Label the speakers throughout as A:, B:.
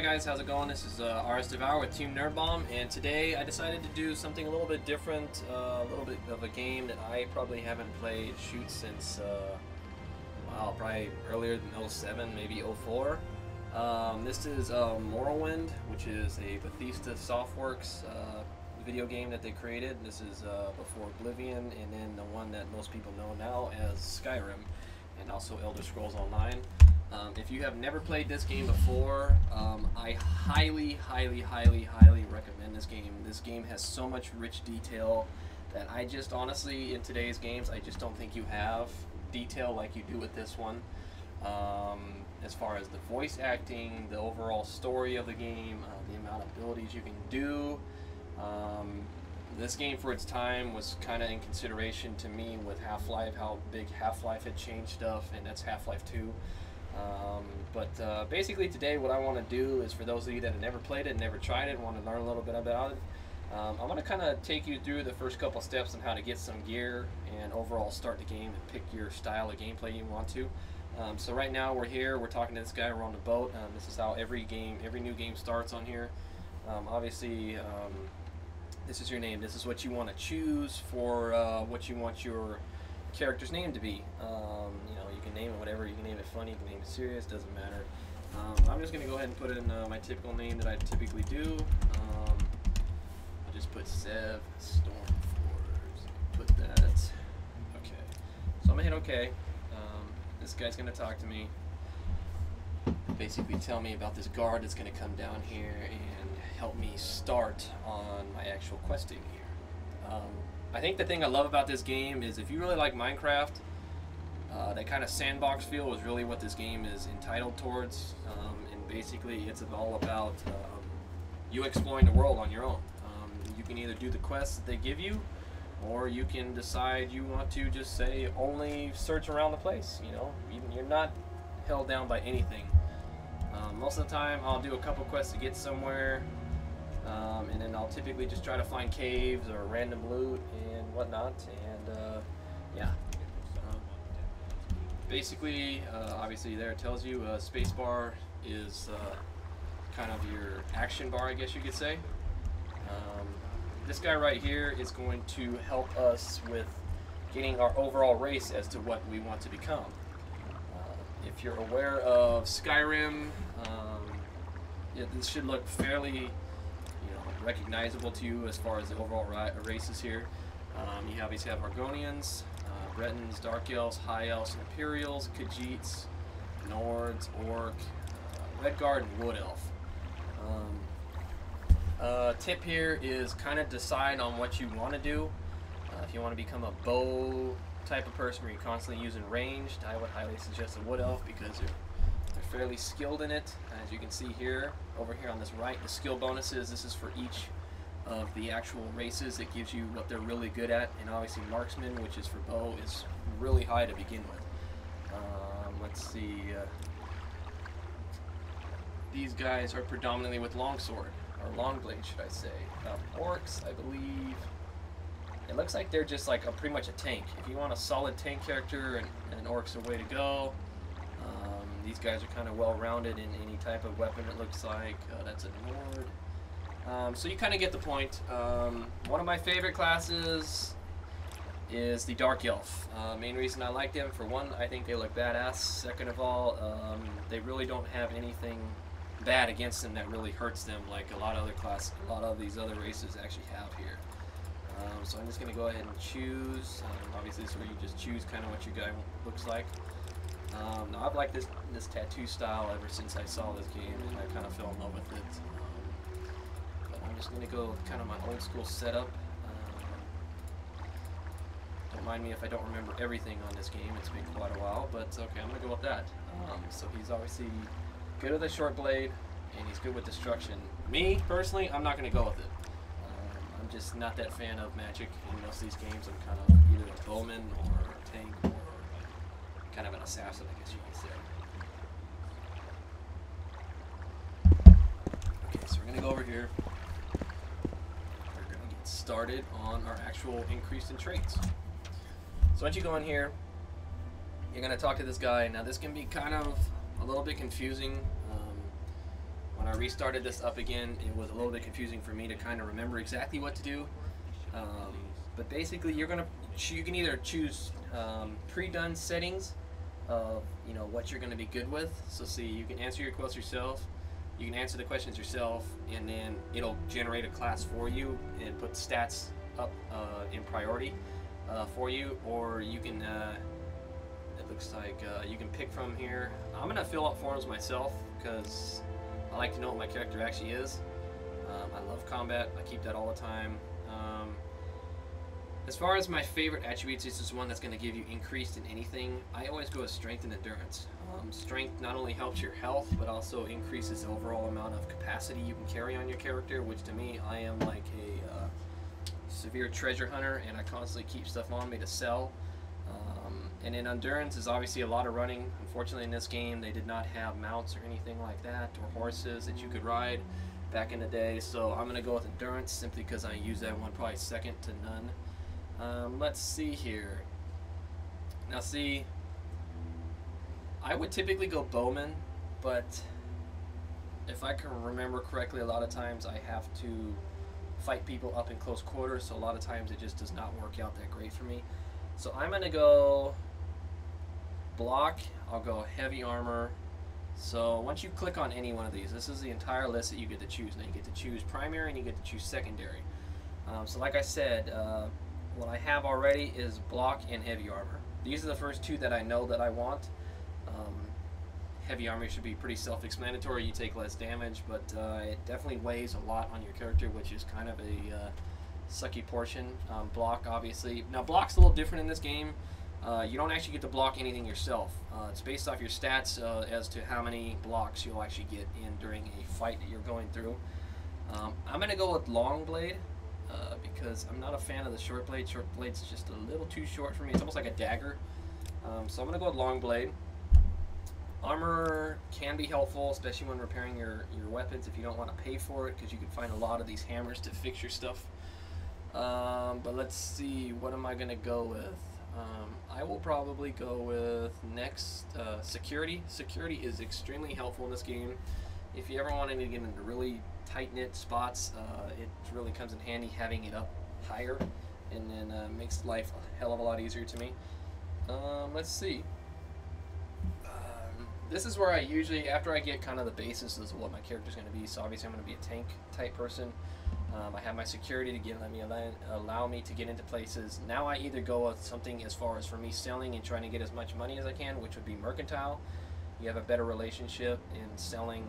A: Hi guys, how's it going? This is Rsdevour with t.n.b, and today I decided to do something a little bit different, a little bit of a game that I probably haven't played since, wow, probably earlier than 07, maybe 04. This is Morrowind, which is a Bethesda Softworks video game that they created. This is before Oblivion, and then the one that most people know now as Skyrim, and also Elder Scrolls Online. If you have never played this game before, I highly recommend this game. This game has so much rich detail that I just honestly, in today's games, I just don't think you have detail like you do with this one. As far as the voice acting, the overall story of the game, the amount of abilities you can do. This game for its time was kind of in consideration to me with Half-Life, how big Half-Life had changed stuff, and that's Half-Life 2. Basically today what I want to do is, for those of you that have never played it, never tried it, want to learn a little bit about it, I'm going to kind of take you through the first couple steps on how to get some gear and overall start the game and pick your style of gameplay you want to. So right now we're here, we're talking to this guy, we're on the boat. This is how every new game starts on here. Obviously, this is your name. This is what you want to choose for what you want your character's name to be. You know, you can name it whatever. You can name it funny, you can name it serious, doesn't matter. I'm just going to go ahead and put in my typical name that I typically do. I'll just put Sev Stormforce. Put that. Okay. So I'm going to hit OK. This guy's going to talk to me. Basically tell me about this guard that's going to come down here and help me start on my actual questing here. I think the thing I love about this game is, if you really like Minecraft, that kind of sandbox feel is really what this game is entitled towards. And basically it's all about you exploring the world on your own. You can either do the quests that they give you, or you can decide you want to just say only search around the place. You know, you're not held down by anything. Most of the time I'll do a couple quests to get somewhere, and then I'll typically just try to find caves or random loot and whatnot, and yeah. Basically, obviously there it tells you spacebar is kind of your action bar, I guess you could say. This guy right here is going to help us with getting our overall race as to what we want to become. If you're aware of Skyrim, yeah, this should look fairly, recognizable to you as far as the overall races here. You obviously have Argonians, Bretons, Dark Elves, High Elves, Imperials, Khajiits, Nords, Orc, Redguard, and Wood Elf. Tip here is kind of decide on what you want to do. If you want to become a bow type of person where you're constantly using ranged, I would highly suggest a Wood Elf, because they're fairly skilled in it. As you can see here, over here on this right, the skill bonuses, this is for each of the actual races. It gives you what they're really good at, and obviously marksman, which is for bow, is really high to begin with. Let's see, these guys are predominantly with longsword, or long blade should I say. Orcs, I believe, it looks like they're just like pretty much a tank. If you want a solid tank character, and Orcs are the way to go. These guys are kind of well-rounded in any type of weapon, it looks like. That's a Nord. So you kind of get the point. One of my favorite classes is the Dark Elf. Main reason I like them, for one, I think they look badass. Second of all, they really don't have anything bad against them that really hurts them like a lot of these other races actually have here. So I'm just going to go ahead and choose. Obviously this is where you just choose kind of what your guy looks like. Now I've liked this tattoo style ever since I saw this game, and I kind of fell in love with it. But I'm just going to go with kind of my old school setup. Don't mind me if I don't remember everything on this game, it's been quite a while, but okay, I'm going to go with that. So he's obviously good with a short blade, and he's good with destruction. Me, personally, I'm not going to go with it. I'm just not that fan of magic in most of these games. I'm kind of either a bowman or a tank, or kind of an assassin, I guess you could say. Okay, so we're going to go over here. We're going to get started on our actual increase in traits. So once you go in here, you're going to talk to this guy. Now this can be kind of a little bit confusing. When I restarted this up again, it was a little bit confusing for me to kind of remember exactly what to do. But basically, you can either choose pre-done settings of what you're going to be good with. So see, you can answer your questions yourself. You can answer the questions yourself, and then it'll generate a class for you and put stats up in priority for you. Or you can, it looks like you can pick from here. I'm going to fill out forms myself because I like to know what my character actually is. I love combat. I keep that all the time. As far as my favorite attributes, this is one that's going to give you increased in anything. I always go with strength and endurance. Strength not only helps your health, but also increases the overall amount of capacity you can carry on your character, which to me, I am like a severe treasure hunter, and I constantly keep stuff on me to sell. And then endurance is obviously a lot of running. Unfortunately, in this game, they did not have mounts or anything like that, or horses that you could ride back in the day. So I'm going to go with endurance simply because I use that one probably second to none. Let's see here. Now see, I would typically go bowman, but if I can remember correctly, a lot of times I have to fight people up in close quarters, so a lot of times it just does not work out that great for me. So I'm going to go block, I'll go heavy armor. So once you click on any one of these, this is the entire list that you get to choose. Now you get to choose primary and you get to choose secondary. So like I said, what I have already is block and heavy armor. These are the first two that I know that I want. Heavy armor should be pretty self-explanatory. You take less damage, but it definitely weighs a lot on your character, which is kind of a sucky portion. Block, obviously. Now, block's a little different in this game. You don't actually get to block anything yourself. It's based off your stats as to how many blocks you'll actually get in during a fight that you're going through. I'm going to go with long blade. Because I'm not a fan of the short blade. Short blade's just a little too short for me. It's almost like a dagger. So I'm going to go with long blade. Armor can be helpful, especially when repairing your weapons if you don't want to pay for it, because you can find a lot of these hammers to fix your stuff. But let's see, what am I going to go with? I will probably go with next security. Security is extremely helpful in this game. If you ever wanted to get into really tight-knit spots, it really comes in handy having it up higher, and then makes life a hell of a lot easier to me. Let's see. This is where I usually, after I get kind of the basis of what my character's going to be, so obviously I'm going to be a tank type person. I have my security to allow me to get into places. Now I either go with something as far as for me selling and trying to get as much money as I can, which would be mercantile. You have a better relationship in selling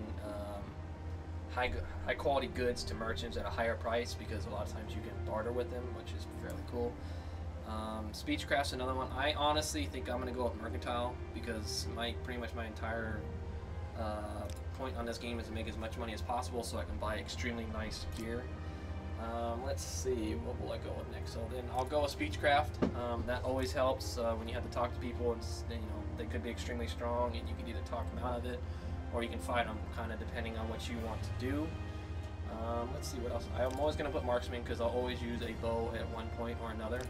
A: high quality goods to merchants at a higher price, because a lot of times you can barter with them, which is fairly cool. Speechcraft's another one. I honestly think I'm going to go with mercantile, because pretty much my entire point on this game is to make as much money as possible so I can buy extremely nice gear. Let's see, what will I go with next? So then I'll go with speechcraft. That always helps when you have to talk to people. They could be extremely strong, and you can either talk them out of it, or you can fight them, kind of depending on what you want to do. Let's see what else. I'm always going to put marksman, because I'll always use a bow at one point or another.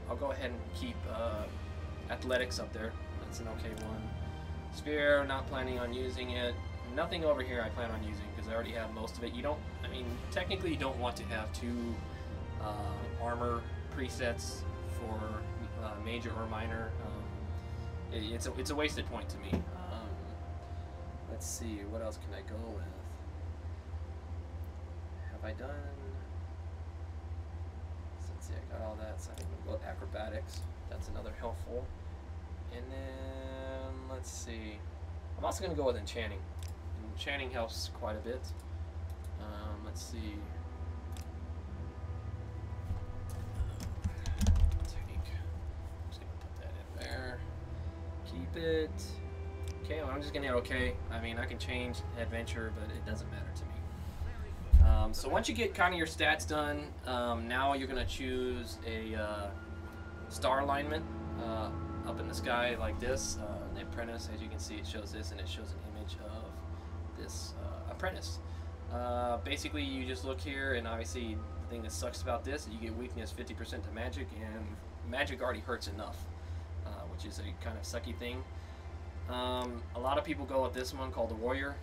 A: I'll go ahead and keep athletics up there. That's an okay one. Spear, not planning on using it. Nothing over here I plan on using, because I already have most of it. Technically you don't want to have two armor presets for major or minor. It's a wasted point to me. Let's see, what else can I go with? Have I done? Let's see, I got all that, so I'm going to go with acrobatics. That's another helpful. And then, let's see. I'm also going to go with enchanting. Enchanting helps quite a bit. Let's see. Technique. I'm just going to put that in there. Keep it. Okay, well, I'm just going to hit okay. I can change adventure, but it doesn't matter to me. So once you get kind of your stats done, now you're going to choose a star alignment up in the sky like this. The apprentice, as you can see, it shows this, and it shows an image of this apprentice. Basically, you just look here, and obviously the thing that sucks about this is you get weakness 50% to magic, and magic already hurts enough, which is a kind of sucky thing. A lot of people go with this one called the warrior.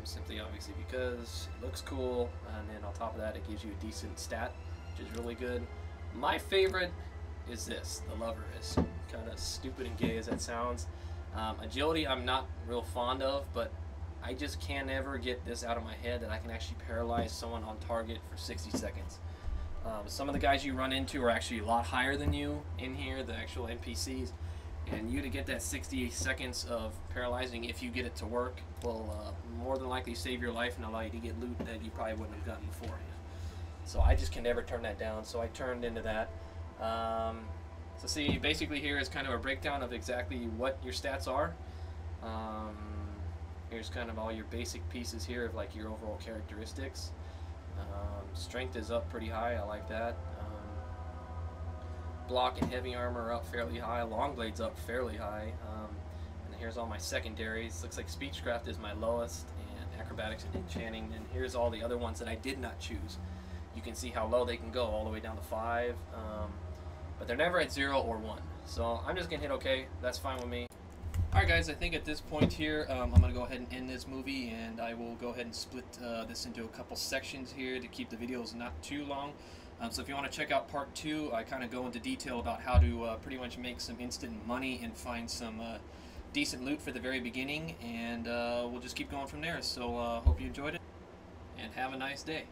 A: simply obviously because it looks cool, and then on top of that it gives you a decent stat, which is really good. My favorite is this, the Lover, is kind of stupid and gay as that sounds. Agility I'm not real fond of, but I just can't ever get this out of my head that I can actually paralyze someone on target for 60 seconds. Some of the guys you run into are actually a lot higher than you in here, the actual NPCs, and you to get that 60 seconds of paralyzing, if you get it to work, will more than likely save your life and allow you to get loot that you probably wouldn't have gotten beforehand. So I just can never turn that down, so I turned into that. So see, basically here is kind of a breakdown of exactly what your stats are. Here's kind of all your basic pieces here of like your overall characteristics. Strength is up pretty high, I like that. Block and heavy armor are up fairly high, long blade's up fairly high. And here's all my secondaries. Looks like speechcraft is my lowest, and acrobatics and enchanting. And here's all the other ones that I did not choose. You can see how low they can go, all the way down to 5. But they're never at 0 or 1. So I'm just gonna hit OK. That's fine with me. Alright guys, I think at this point here, I'm going to go ahead and end this movie, and I will go ahead and split this into a couple sections here to keep the videos not too long. So if you want to check out part 2, I kind of go into detail about how to pretty much make some instant money and find some decent loot for the very beginning, and we'll just keep going from there. So hope you enjoyed it, and have a nice day.